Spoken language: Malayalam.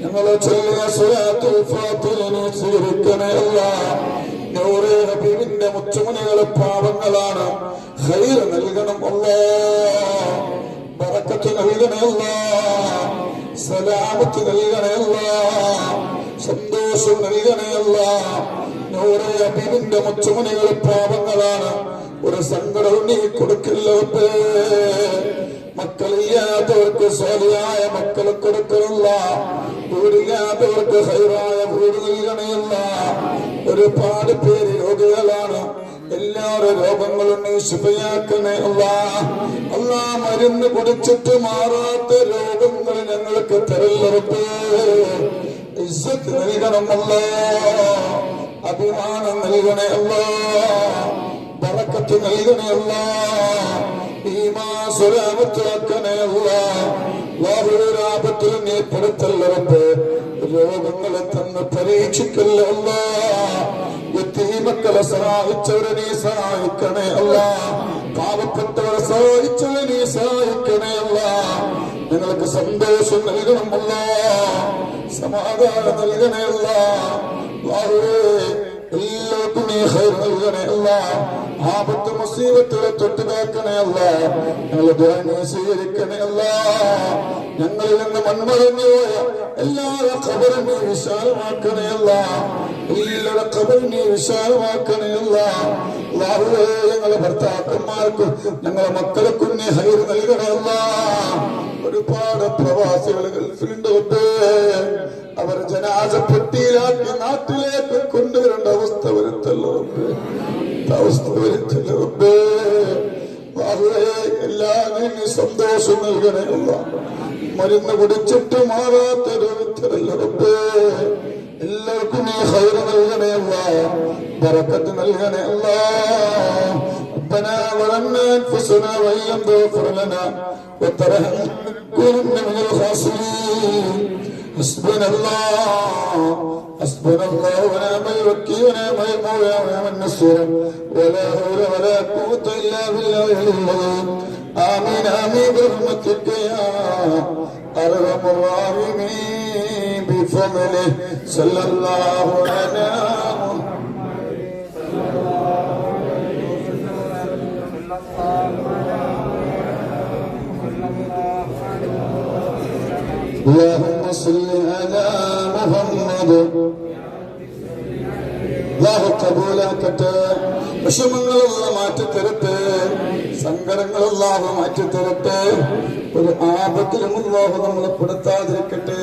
ഞങ്ങളെ ചൊല്ലിയ സ്വലാത്തുൽ ഫാത്തിഹയെ സ്വീകരിക്കണേ അല്ലാഹ്. നൂറേ ഹബീബിന്റെ മുച്ചുമണികളെ പാവങ്ങളാണ്. ഖൈർ നൽകണം അല്ലാഹ്, ബറക്കത്ത് നൽകണേ അല്ലാഹ്, സലാമത്ത് നൽകണേ അല്ലാഹ്, സന്തോഷം നൽകണേ അല്ലാഹ്. നൂറേ ഹബീബിന്റെ മുച്ചുമണികളെ പാവങ്ങളാണ്. ഒരു സങ്കടവും നീ കൊടുക്കല്ലോ. മക്കളില്ലാത്തവർക്ക് സ്വാലിയായ മക്കളെ കൊടുക്കണില്ല. വീടില്ലാത്തവർക്ക് ഹൈറായ വീട് നൽകണമില്ല. ഒരുപാട് പേര് രോഗികളാണ്. എല്ലാവരുടെ രോഗങ്ങളും നീ ശുഭയാക്കണേ അല്ലാഹ്. അല്ലാഹ് മരുന്ന് കുടിച്ചിട്ട് മാറാത്ത രോഗങ്ങൾ ഞങ്ങൾക്ക് തരല്ലറപ്പേ. ഇസ്സത്ത് നൽകണം അല്ലാഹ്, അഭിമാനം നൽകണേ അല്ലാഹ്, ബറക്കത്ത് നൽകണേ അല്ലാഹ്, ഈമാൻ സലാമത്താക്കണേ അല്ലാഹ്. ആപത്തിൽ നീ പെടുത്തല്ല റബ്ബേ. രോഗങ്ങളെ തന്ന് പരീക്ഷിക്കല്ല അല്ലാഹ്. യതീമക്കളെ സഹായിച്ചവരെ നീ സഹായിക്കണേ അല്ലാഹ്. പാവപ്പെട്ടവരെ സഹായിച്ചവരെ നീ സഹായിക്കണേ അല്ലാഹ്. ഞങ്ങൾക്ക് സന്തോഷം നൽകണം അല്ലാഹ്, സമാധാനം നൽകണേ അല്ലാഹ്. എല്ലാവർക്കും നീ ഖൈർ നൽകണേ അല്ലാഹ്. ആപത്ത് മുസീബത്തുകളെ തൊട്ടുകാക്കണേ അല്ലാഹ്. ഞങ്ങളെ ദുആ നീ സ്വീകരിക്കണേ അല്ലാഹ്. ഞങ്ങളിൽ നിന്ന് മൺമറഞ്ഞു പോയ എല്ലാവരുടെ ഖബറും നീ വിശാലമാക്കണേ അല്ലാഹ്. എല്ലാവരുടെ ഖബറും നീ വിശാലമാക്കണേ അല്ലാഹ്. അല്ലാഹുവേ, ഞങ്ങളെ ഭർത്താക്കന്മാർക്കും ഞങ്ങളെ മക്കൾക്കും നീ ഖൈർ നൽകണേ അല്ലാഹ്. ഒരുപാട് പ്രവാസികൾ ഗൾഫിലുണ്ട്. അവർ ജനാസ പെട്ടിയിലാക്കി നാട്ടിലേക്ക് കൊണ്ടുവരേണ്ട അവസ്ഥ വരുത്തല്ലോ, അവസ്ഥ വരുത്തല്ലോ. എല്ലാവരും നീ സന്തോഷം നൽകണേ അല്ലാഹ്. മരുന്ന് കുടിച്ചിട്ട് മാറാത്ത രോഗത്തിലല്ലോ. എല്ലാവർക്കും നീ ഖൈർ നൽകണേ അല്ലാഹ്, ബറക്കത്ത് നൽകണേ അല്ലാഹ്. ربنا ظلمنا أنفسنا وإن لم تغفر لنا وترحمنا لنكونن من الخاسرين. حسبنا الله حسبنا الله ونعم الوكيل ونعم المولى ونعم النصير ولا حول ولا قوة إلا بالله العظيم. آمين آمين برحمتك يا أرحم الراحمين بفضله صلى الله على اللهم صل على محمد. അല്ലാഹു കബൂലാക്കട്ടെ. വിഷമങ്ങളെല്ലാം മാറ്റിത്തരട്ടെ, സങ്കടങ്ങളെല്ലാം മാറ്റിത്തരട്ടെ. ഒരു ആപത്തിലും അല്ലാഹു നമ്മളെ പെടുത്താതിരിക്കട്ടെ.